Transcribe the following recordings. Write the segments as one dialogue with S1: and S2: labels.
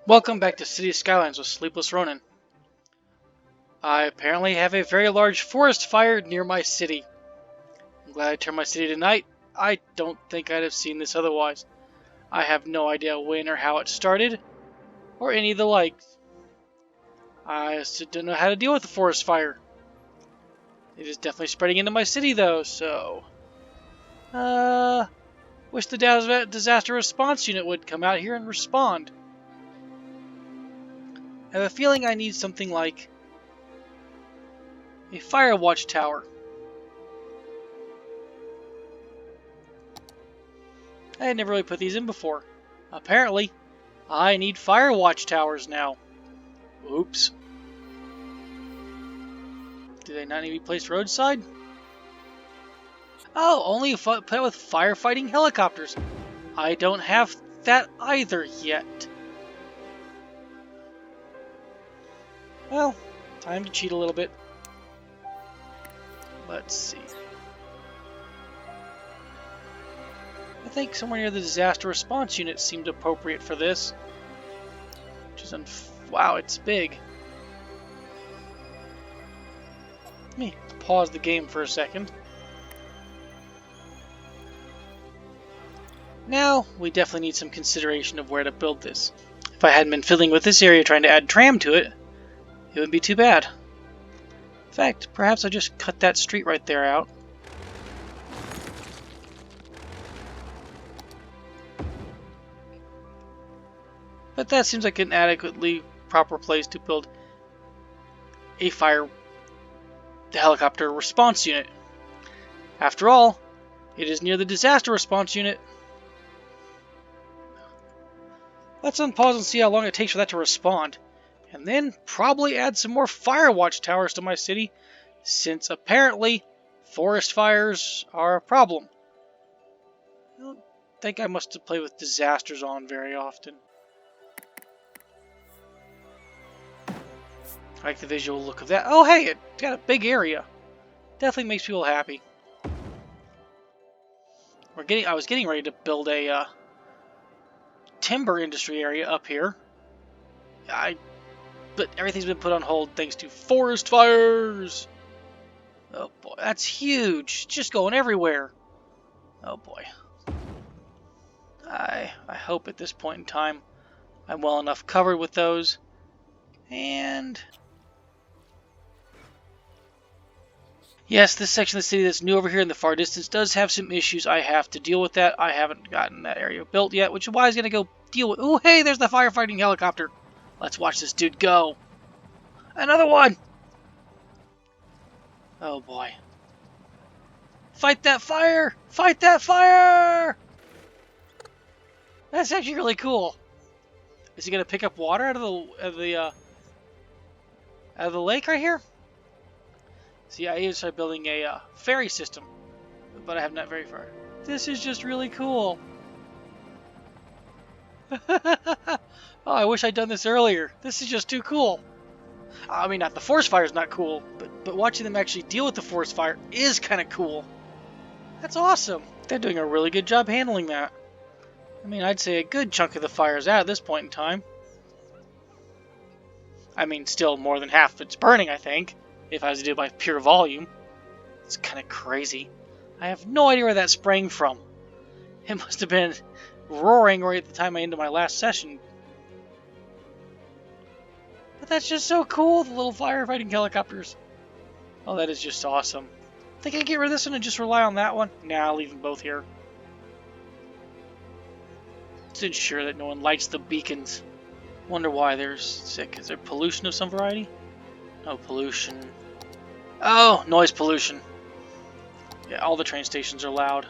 S1: Welcome back to City Skylines with SleeplessRonin. I apparently have a very large forest fire near my city. I'm glad I turned my city to night. I don't think I'd have seen this otherwise. I have no idea when or how it started, or any of the likes. I also don't know how to deal with the forest fire. It is definitely spreading into my city though, so... Wish the disaster response unit would come out here and respond. I have a feeling I need something like a fire watch tower. I had never really put these in before. Apparently, I need fire watch towers now. Oops. Do they not need to be placed roadside? Oh, only put with firefighting helicopters. I don't have that either yet. Well, time to cheat a little bit. Let's see. I think somewhere near the disaster response unit seemed appropriate for this. Which is wow, it's big. Let me pause the game for a second. Now, we definitely need some consideration of where to build this. If I hadn't been fiddling with this area trying to add tram to it, it wouldn't be too bad. In fact, perhaps I just cut that street right there out. But that seems like an adequately proper place to build a helicopter response unit. After all, it is near the disaster response unit. Let's unpause and see how long it takes for that to respond. And then probably add some more fire watch towers to my city, since apparently forest fires are a problem. I don't think I must have played with disasters on very often. I like the visual look of that. Oh hey, it's got a big area. Definitely makes people happy. I was getting ready to build a timber industry area up here. But everything's been put on hold thanks to forest fires. Oh boy, that's huge. Just going everywhere. Oh boy. I hope at this point in time I'm well enough covered with those. And yes, this section of the city that's new over here in the far distance does have some issues. I have to deal with that. I haven't gotten that area built yet, which is why I was going to go deal with... Oh, hey, there's the firefighting helicopter. Let's watch this dude go. Another one! Oh, boy. Fight that fire! Fight that fire! That's actually really cool. Is he going to pick up water out of the lake right here? See, I even started building a ferry system, but I have not very far. This is just really cool. Oh, I wish I'd done this earlier. This is just too cool. I mean, not the forest fire is not cool, but watching them actually deal with the forest fire is kind of cool. That's awesome. They're doing a really good job handling that. I mean, I'd say a good chunk of the fire is out at this point in time. I mean, still more than half of it's burning, I think, if I was to do it by pure volume. It's kind of crazy. I have no idea where that sprang from. It must have been roaring right at the time I ended my last session. But that's just so cool, the little firefighting helicopters. Oh, that is just awesome. Think I can get rid of this one and just rely on that one? Nah, I'll leave them both here. To ensure that no one lights the beacons. Wonder why they're sick. Is there pollution of some variety? No pollution. Oh, noise pollution. Yeah, all the train stations are loud.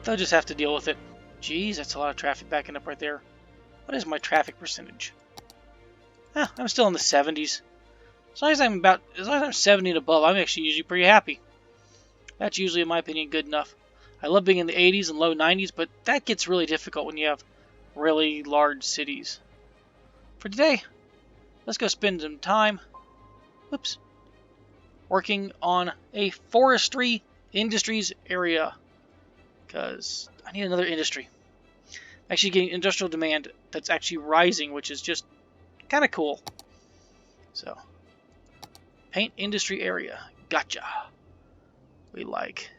S1: They'll just have to deal with it. Jeez, that's a lot of traffic backing up right there. What is my traffic percentage? I'm still in the 70s. As long as I'm 70 and above, I'm actually usually pretty happy. That's usually, in my opinion, good enough. I love being in the 80s and low 90s, but that gets really difficult when you have really large cities. For today, let's go spend some time working on a Forestry Industries area, because I need another industry. Actually getting industrial demand that's actually rising, which is just kind of cool. So, paint industry area. Gotcha. We like.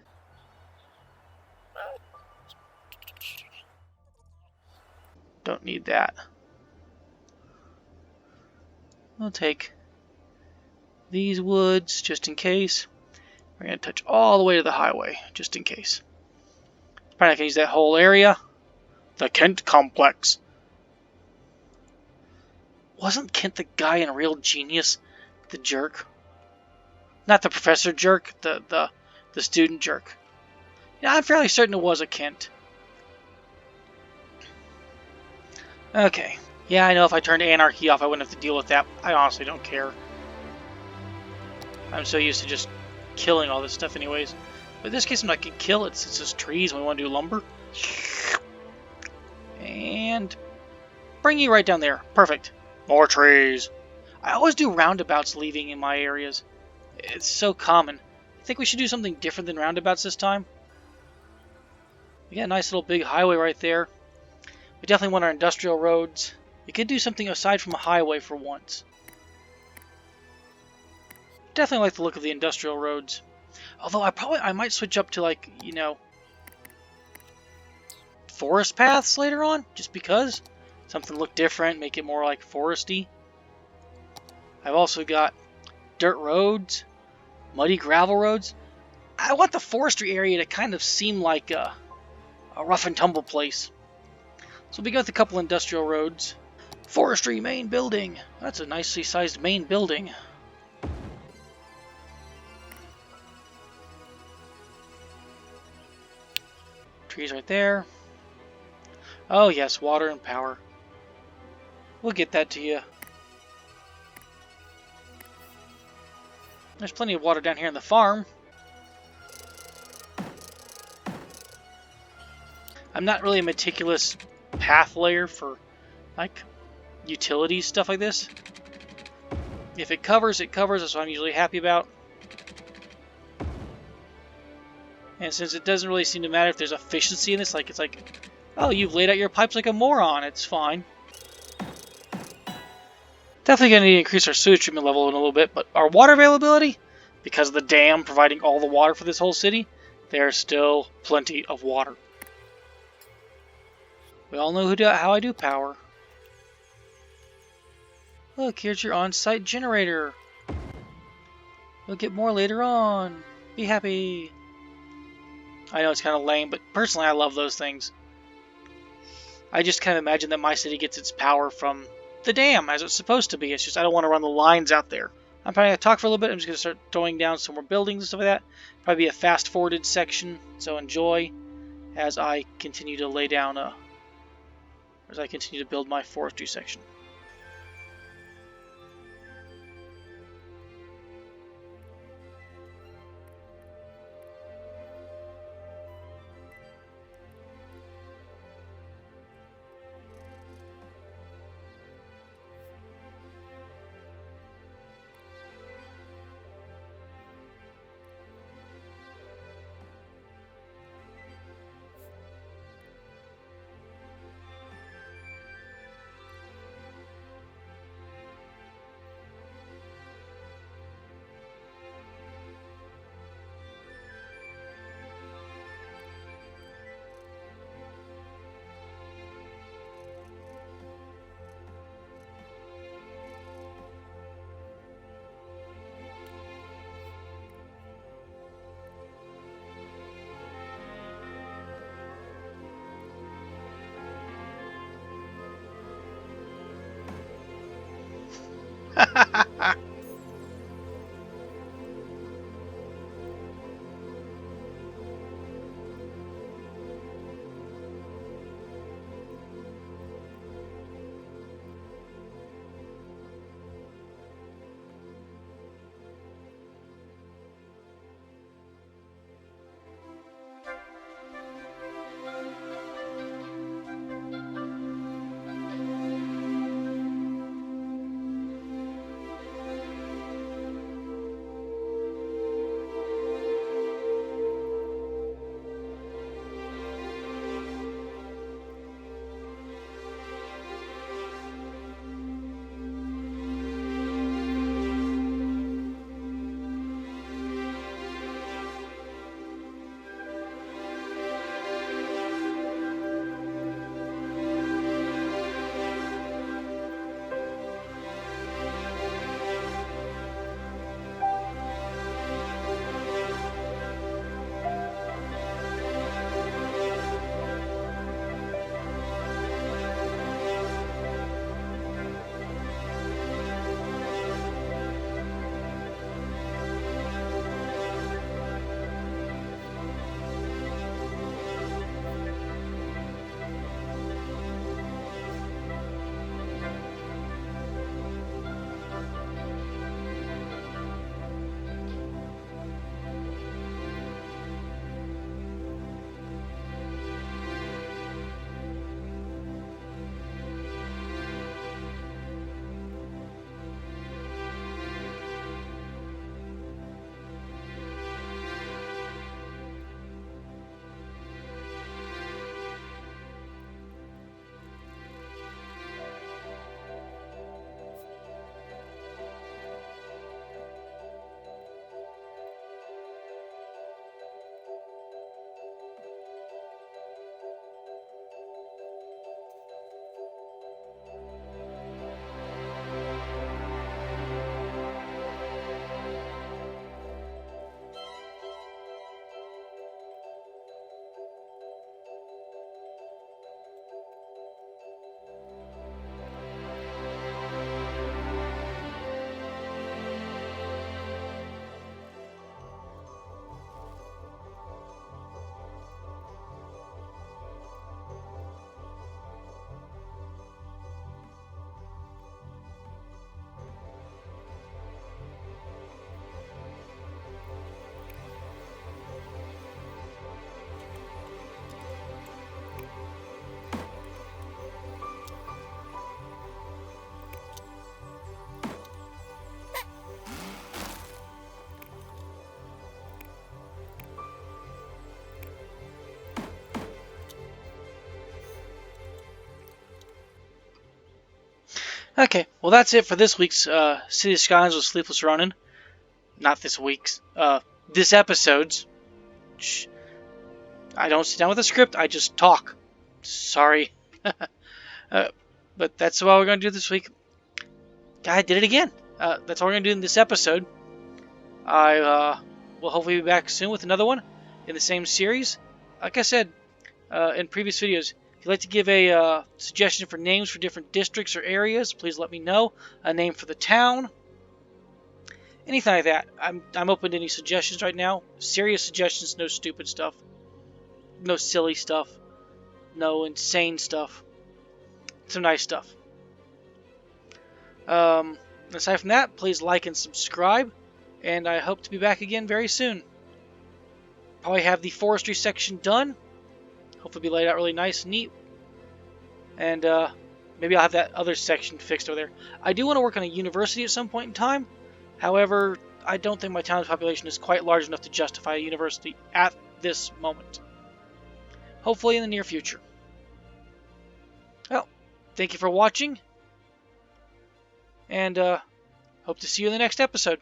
S1: Don't need that. We'll take these woods just in case. We're going to touch all the way to the highway just in case. Probably not going to use that whole area. The Kent Complex. Wasn't Kent the guy in Real Genius? The jerk? Not the professor jerk, the student jerk. Yeah, I'm fairly certain it was a Kent. Okay. Yeah, I know if I turned anarchy off, I wouldn't have to deal with that. I honestly don't care. I'm so used to just killing all this stuff anyways. But in this case, I'm not going to kill it. It's just trees when we want to do lumber. And bring you right down there. Perfect. More trees. I always do roundabouts leaving in my areas. It's so common. I think we should do something different than roundabouts this time. We got a nice little big highway right there. We definitely want our industrial roads. We could do something aside from a highway for once. Definitely like the look of the industrial roads. Although I might switch up to, like, you know, forest paths later on, just because. Something look different, make it more like foresty. I've also got dirt roads, muddy gravel roads. I want the forestry area to kind of seem like a rough and tumble place. So we go with a couple industrial roads. Forestry main building. That's a nicely sized main building. Trees right there. Oh yes, water and power. We'll get that to you. There's plenty of water down here in the farm. I'm not really a meticulous path layer for, like, utilities, stuff like this. If it covers, it covers. That's what I'm usually happy about. And since it doesn't really seem to matter if there's efficiency in this, like, it's like, oh, you've laid out your pipes like a moron. It's fine. Definitely going to need to increase our sewage treatment level in a little bit, but our water availability, because of the dam providing all the water for this whole city, there's still plenty of water. We all know how I do power. Look, here's your on-site generator. We'll get more later on. Be happy. I know it's kind of lame, but personally I love those things. I just kind of imagine that my city gets its power from the dam, as it's supposed to be. It's just I don't want to run the lines out there. I'm probably going to talk for a little bit. I'm just going to start throwing down some more buildings and stuff like that. Probably be a fast-forwarded section, so enjoy as I continue to lay down as I continue to build my forestry section. Okay, well that's it for this week's City Skylines with Sleepless Ronin. Not this week's, this episode's. Shh. I don't sit down with a script, I just talk. Sorry. But that's what we're going to do this week. I did it again. That's all we're going to do in this episode. I will hopefully be back soon with another one in the same series. Like I said in previous videos, if you'd like to give a suggestion for names for different districts or areas, please let me know. A name for the town. Anything like that. I'm open to any suggestions right now. Serious suggestions, no stupid stuff. No silly stuff. No insane stuff. Some nice stuff. Aside from that, please like and subscribe. And I hope to be back again very soon. Probably have the forestry section done. Hopefully be laid out really nice and neat. And maybe I'll have that other section fixed over there. I do want to work on a university at some point in time. However, I don't think my town's population is quite large enough to justify a university at this moment. Hopefully in the near future. Well, thank you for watching. And hope to see you in the next episode.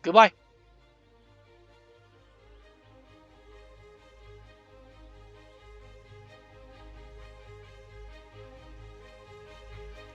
S1: Goodbye.